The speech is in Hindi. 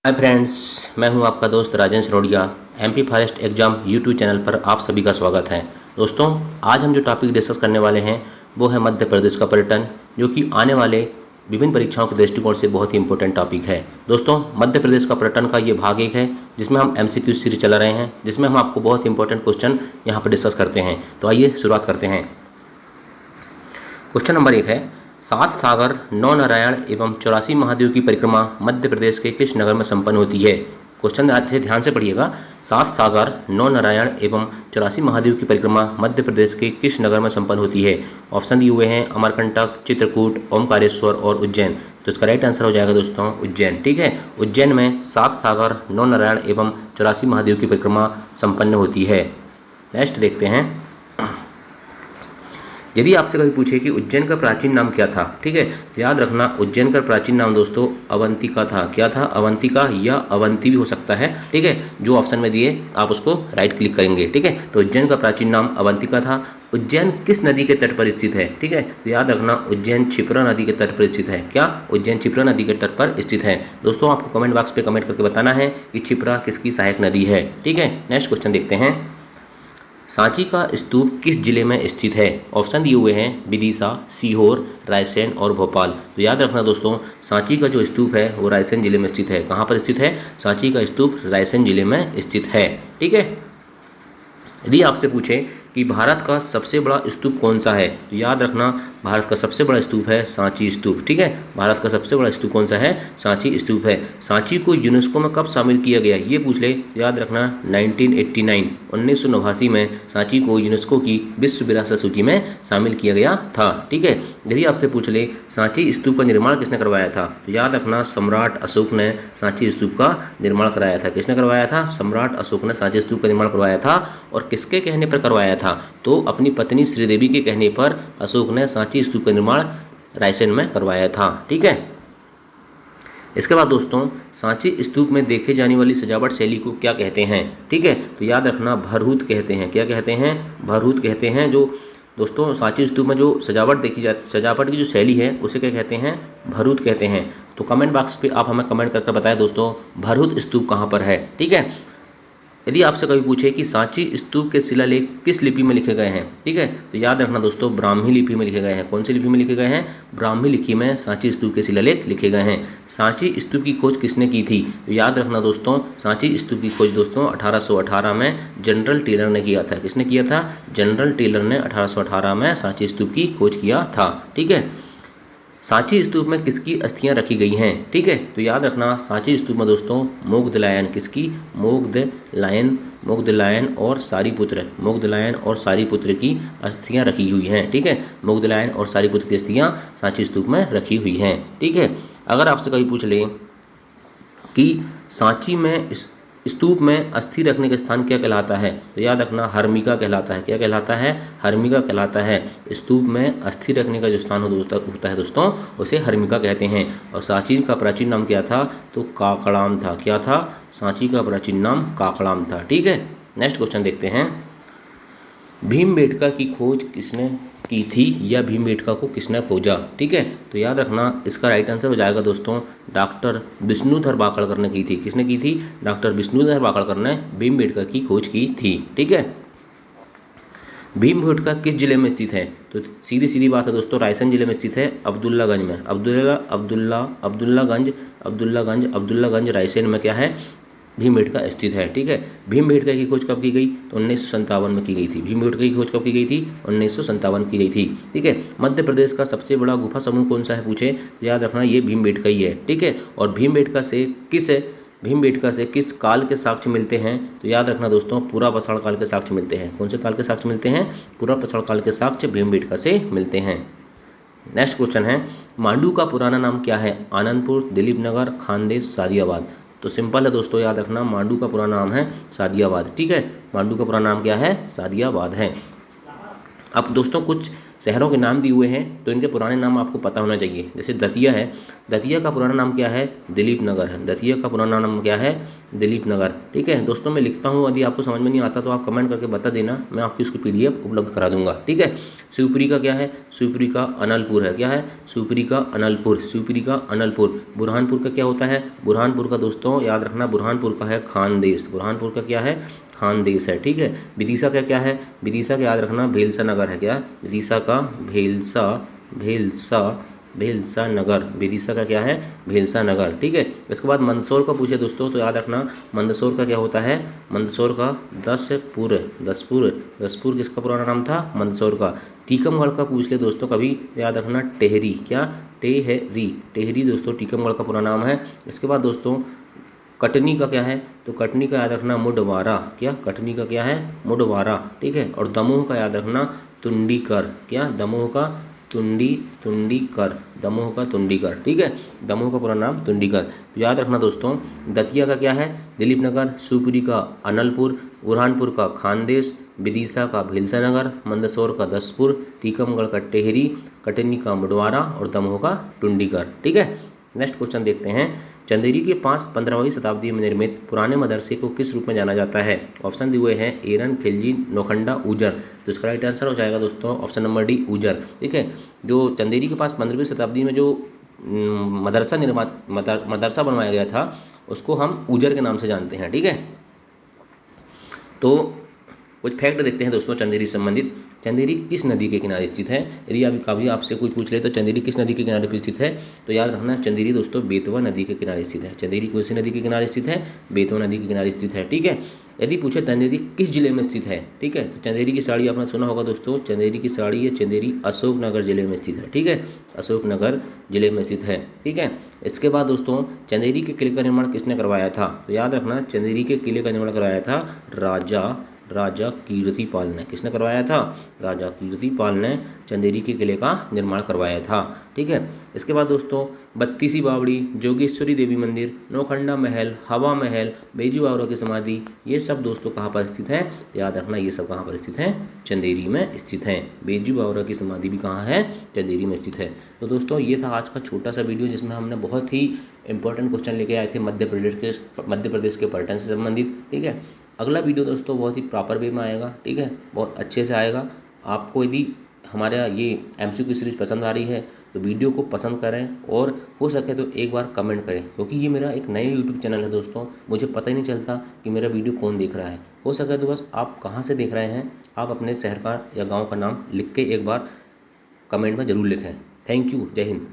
हाय फ्रेंड्स, मैं हूं आपका दोस्त Rajendra Sarodiya. MP forest exam YouTube channel पर आप सभी का स्वागत है। दोस्तों, आज हम जो टॉपिक डिस्कस करने वाले हैं वो है मध्य प्रदेश का पर्यटन, जो कि आने वाले विभिन्न परीक्षाओं के दृष्टिकोण से बहुत ही इंपॉर्टेंट टॉपिक है। दोस्तों, मध्य प्रदेश का पर्यटन का ये भाग एक है जिसमें हम MCQ सीरीज चला रहे हैं, जिसमें हम आपको बहुत ही इंपॉर्टेंट क्वेश्चन यहाँ पर डिस्कस करते हैं। तो आइए शुरुआत करते हैं। क्वेश्चन नंबर 1 है, 7 सागर 9 नारायण एवं 84 महादेव की परिक्रमा मध्य प्रदेश के किस नगर में संपन्न होती है। क्वेश्चन ध्यान से पढ़िएगा। 7 सागर 9 नारायण एवं 84 महादेव की परिक्रमा मध्य प्रदेश के किस नगर में संपन्न होती है। ऑप्शन दिए हुए हैं अमरकंटक, चित्रकूट, ओमकारेश्वर और उज्जैन। तो इसका राइट आंसर हो जाएगा दोस्तों उज्जैन। ठीक है, उज्जैन में 7 सागर 9 नारायण एवं 84 महादेव की परिक्रमा संपन्न होती है। नेक्स्ट देखते हैं। यदि आपसे कभी पूछे कि उज्जैन का प्राचीन नाम क्या था, ठीक है, तो याद रखना उज्जैन का प्राचीन नाम दोस्तों अवंतिका था। क्या था? अवंतिका या अवंती भी हो सकता है। ठीक है, जो ऑप्शन में दिए आप उसको राइट क्लिक करेंगे। ठीक है, तो उज्जैन का प्राचीन नाम अवंतिका था। उज्जैन किस नदी के तट पर स्थित है? ठीक है, तो याद रखना उज्जैन क्षिप्रा नदी के तट पर स्थित है। क्या? उज्जैन क्षिप्रा नदी के तट पर स्थित है। दोस्तों, आपको कमेंट बॉक्स पे कमेंट करके बताना है कि क्षिप्रा किसकी सहायक नदी है। ठीक है, नेक्स्ट क्वेश्चन देखते हैं। सांची का स्तूप किस जिले में स्थित है? ऑप्शन दिए हुए हैं विदिशा, सीहोर, रायसेन और भोपाल। तो याद रखना दोस्तों, सांची का जो स्तूप है वो रायसेन जिले में स्थित है। कहाँ पर स्थित है? सांची का स्तूप रायसेन जिले में स्थित है। ठीक है, यदि आपसे पूछे कि भारत का सबसे बड़ा स्तूप कौन सा है, तो याद रखना भारत का सबसे बड़ा स्तूप है सांची स्तूप। ठीक है, भारत का सबसे बड़ा स्तूप कौन सा है? सांची स्तूप है। सांची को यूनेस्को में कब शामिल किया गया, ये पूछ ले तो याद रखना 1989 में सांची को यूनेस्को की विश्व विरासत सूची में शामिल किया गया था। ठीक है, यदि आपसे पूछ ले सांची स्तूप का निर्माण किसने करवाया था, तो याद रखना सम्राट अशोक ने सांची स्तूप का निर्माण कराया था। किसने करवाया था? सम्राट अशोक ने सांची स्तूप का निर्माण करवाया था। और किसके कहने पर करवाया था? तो अपनी पत्नी श्रीदेवी के कहने पर अशोक ने सांची स्तूप का निर्माण रायसेन में करवाया था। ठीक है, इसके बाद दोस्तों, सांची स्तूप में देखे जाने वाली सजावट शैली को क्या कहते हैं? ठीक है, तो याद रखना भरहुत कहते हैं। क्या कहते हैं? भरहुत कहते हैं। जो दोस्तों सांची स्तूप में जो सजावट देखी जाती, सजावट की जो शैली है उसे क्या कहते हैं? भरहुत कहते हैं। तो कमेंट बॉक्स पे आप हमें कमेंट करके बताएं दोस्तों भरहुत स्तूप कहाँ पर है। ठीक है, यदि आपसे कभी पूछे कि सांची स्तूप के शिलालेख किस लिपि में लिखे गए हैं, ठीक है, तो याद रखना दोस्तों ब्राह्मी लिपि में लिखे गए हैं। कौन सी लिपि में लिखे गए हैं? ब्राह्मी लिपि में सांची स्तूप के शिलालेख लिखे गए हैं। सांची स्तूप की खोज किसने की थी? तो याद रखना दोस्तों सांची स्तूप की खोज दोस्तों 1818 में जनरल टेलर ने किया था। किसने किया था? जनरल टेलर ने 1818 में सांची स्तूप की खोज किया था। ठीक है, सांची स्तूप में किसकी अस्थियां रखी गई हैं? ठीक है, तो याद रखना सांची स्तूप में दोस्तों मोगदलायन, किसकी? मोगदलायन और सारीपुत्र, मोगदलायन और सारीपुत्र की अस्थियां रखी हुई हैं। ठीक है, मोगदलायन और सारीपुत्र की अस्थियां सांची स्तूप में रखी हुई हैं। ठीक है, अगर आपसे कभी पूछ ले कि सांची में स्तूप में अस्थि रखने का स्थान क्या कहलाता है, तो याद रखना हर्मिका कहलाता है। क्या कहलाता है? हर्मिका कहलाता है। स्तूप में अस्थि रखने का जो स्थान होता है दोस्तों उसे हर्मिका कहते हैं। और सांची का प्राचीन नाम क्या था? तो काकड़ाम था। क्या था? सांची का प्राचीन नाम काकड़ाम था। ठीक है, नेक्स्ट क्वेश्चन देखते हैं। भीमबेटका की खोज किसने की थी या भीमबेटका को किसने खोजा? ठीक है, तो याद रखना इसका राइट आंसर हो जाएगा दोस्तों डॉक्टर विष्णुधर बाकड़कर ने की थी। किसने की थी? डॉक्टर विष्णुधर बाकड़कर ने भीमबेटका की खोज की थी। ठीक है, भीमबेटका किस जिले में स्थित है? तो सीधी सीधी बात है दोस्तों, रायसेन जिले में स्थित है, अब्दुल्लागंज में। अब्दुल्लागंज रायसेन में क्या है? भीमबेटका स्थित है। ठीक है, भीमबेटका की खोज कब की गई? तो 1957 में की गई थी। भीमबेटका की खोज कब की गई थी? 1957 की गई थी। ठीक है, मध्य प्रदेश का सबसे बड़ा गुफा समूह कौन सा है पूछे, याद रखना ये भीमबेटका ही है। ठीक है, और भीमबेटका से किस काल के साक्ष्य मिलते हैं? तो याद रखना दोस्तों पुरापाषाण काल के साक्ष्य मिलते हैं। कौन से काल के साक्ष्य मिलते हैं? पुरापाषाण काल के साक्ष्य भीमबेटका से मिलते हैं। नेक्स्ट क्वेश्चन है, मांडू का पुराना नाम क्या है? आनंदपुर, दिलीप नगर, खानदेश, सादियाबाद। तो सिंपल है दोस्तों, याद रखना मांडू का पुराना नाम है सादियाबाद। ठीक है, मांडू का पुराना नाम क्या है? सादियाबाद है। अब दोस्तों कुछ शहरों के नाम दिए हुए हैं तो इनके पुराने नाम आपको पता होना चाहिए। जैसे दतिया है, दतिया का पुराना नाम क्या है? दिलीप नगर है। दतिया का पुराना नाम क्या है? दिलीप नगर। ठीक है दोस्तों, मैं लिखता हूँ, यदि आपको समझ में नहीं आता तो आप कमेंट करके बता देना, मैं आपकी उसकी PDF उपलब्ध करा दूंगा। ठीक है। शिवपुरी का क्या है? शिवपुरी का अनलपुर है। क्या है? शिवपुरी का अनलपुर। शिवपुरी का अनलपुर। बुरहानपुर का क्या होता है? बुरहानपुर का दोस्तों याद रखना, बुरहानपुर का है खानदेश। बुरहानपुर का क्या है? खानदेश है। ठीक है। विदिशा का क्या है? विदिशा का याद रखना भेलसा नगर है। क्या? विदिशा का भेलसा, भेलसा, भेलसा नगर। विदिशा का क्या है? भेलसा नगर। ठीक है। इसके बाद मंदसौर का पूछे दोस्तों तो याद रखना मंदसौर का क्या होता है? मंदसौर का दसपुर। दसपुर, दसपुर किसका पुराना नाम था? मंदसौर का। टीकमगढ़ का पूछ ले दोस्तों कभी, याद रखना टेहरी। क्या? टेहरी। टेहरी दोस्तों टीकमगढ़ का पूरा नाम है। इसके बाद दोस्तों कटनी का क्या है? तो कटनी का याद रखना मुडवारा। क्या? कटनी का क्या है? मुडवारा। ठीक है। और दमोह का याद रखना तुंडीकर। क्या? दमोह का तुंडीकर। दमोह का तुंडीकर। ठीक है। दमोह का पूरा नाम तुंडीकर। तो याद रखना दोस्तों, दतिया का क्या है? दिलीप नगर। शिवपुरी का अनलपुर। बुरहानपुर का खानदेश। विदिशा का भेलसा नगर। मंदसौर का दसपुर। टीकमगढ़ का टेहरी। कटनी का मुडवारा और दमोह का टुंडीकर। ठीक है। नेक्स्ट क्वेश्चन देखते हैं। चंदेरी के पास 15वीं शताब्दी में निर्मित पुराने मदरसे को किस रूप में जाना जाता है? ऑप्शन दिए हुए हैं एरन, खिलजी, नौखंडा, ऊजर। तो इसका राइट आंसर हो जाएगा दोस्तों ऑप्शन नंबर डी, ऊजर। ठीक है। जो चंदेरी के पास 15वीं शताब्दी में जो मदरसा बनवाया गया था उसको हम ऊजर के नाम से जानते हैं। ठीक है। तो कुछ फैक्ट देखते हैं दोस्तों चंदेरी से संबंधित। चंदेरी किस नदी के किनारे स्थित है? यदि अभी कभी आपसे कोई पूछ ले तो चंदेरी किस नदी के किनारे पर स्थित है, तो याद रखना चंदेरी दोस्तों बेतवा नदी के किनारे स्थित है। चंदेरी कौन सी नदी के किनारे स्थित है? बेतवा नदी के किनारे स्थित है। ठीक है। यदि पूछे चंदेरी किस जिले में स्थित है, ठीक है, तो चंदेरी की साड़ी आपने सुना होगा दोस्तों, चंदेरी की साड़ी है चंदेरी अशोकनगर जिले में स्थित है। ठीक है। अशोकनगर जिले में स्थित है। ठीक है। इसके बाद दोस्तों चंदेरी के किले का निर्माण किसने करवाया था? तो याद रखना चंदेरी के किले का निर्माण करवाया था राजा कीर्तिपाल ने। किसने करवाया था? राजा कीर्तिपाल ने चंदेरी के किले का निर्माण करवाया था। ठीक है। इसके बाद दोस्तों 32वीं बावड़ी, जोगेश्वरी देवी मंदिर, नौखंडा महल, हवा महल, बेजू बावरा की समाधि, ये सब दोस्तों कहाँ पर स्थित हैं? याद रखना ये सब कहाँ पर स्थित हैं? चंदेरी में स्थित हैं। बेजू बावरा की समाधि भी कहाँ है? चंदेरी में स्थित है। तो दोस्तों ये था आज का छोटा सा वीडियो जिसमें हमने बहुत ही इंपॉर्टेंट क्वेश्चन लेके आए थे मध्य प्रदेश के पर्यटन से संबंधित। ठीक है। अगला वीडियो दोस्तों बहुत ही प्रॉपर वे में आएगा। ठीक है। बहुत अच्छे से आएगा। आपको यदि हमारा ये MCQ सीरीज़ पसंद आ रही है तो वीडियो को पसंद करें और हो सके तो एक बार कमेंट करें, क्योंकि ये मेरा एक नया YouTube चैनल है दोस्तों, मुझे पता ही नहीं चलता कि मेरा वीडियो कौन देख रहा है। हो सके तो बस आप कहाँ से देख रहे हैं, आप अपने शहर का या गाँव का नाम लिख के एक बार कमेंट में ज़रूर लिखें। Thank you. जय हिंद।